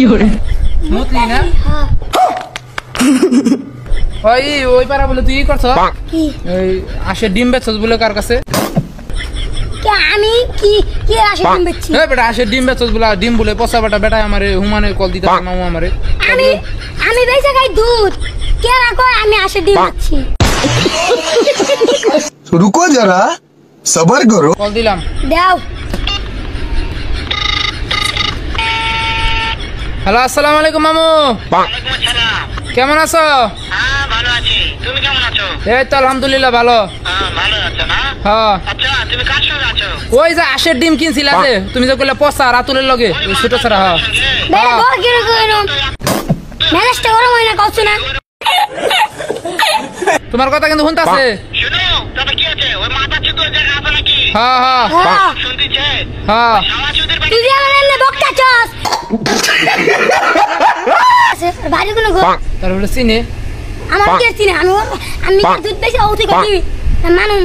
Smoothly না ওই পারা বলে তুই করছ ওই আসে ডিম বেচছ বলে কার কাছে আমি কি কি আসে ডিম বেচছি বেটা আসে ডিম বেচছ বলে ডিম বলে পচা বেটা বেটা আমারে হুমানে কল দিতে মামু আমারে আমি বেচে খাই দুধ কে না কয় আমি আসে ডিম বেচছি रुको जरा सबर करो কল দিলাম দাও হ্যালো আসসালামু আলাইকুম মামু ওয়ালাইকুম আসসালাম। কেমন আছো হ্যাঁ ভালো আছি, তুমি কেমন আছো? এই তো আলহামদুলিল্লাহ ভালো হ্যাঁ ভালো আছো না? হ্যাঁ আচ্ছা তুমি কার সঙ্গে আছো? ওই যে আশের ডিম কিনছিলা যে তুমি যে কইলা পচা রাতুলের লগে ওই ছোট ছাড়া হ্যাঁ বেটা বল কি কইনো মেজাজটা গরম হয় না কইছ না তোমার কথা কিন্তু শুনতাছে শুনো তবে কি আছে ওই মাথা চুদোর জায়গা আছে নাকি? হ্যাঁ হ্যাঁ হ্যাঁ শুনতেছে হ্যাঁ শালা চুদের তুই যে আমার এমনি বকটা চস ভাই কোনো গো তারপরে চিনে আমার কি চিনি আমি দুধ বেশি ওতে করি মানুষ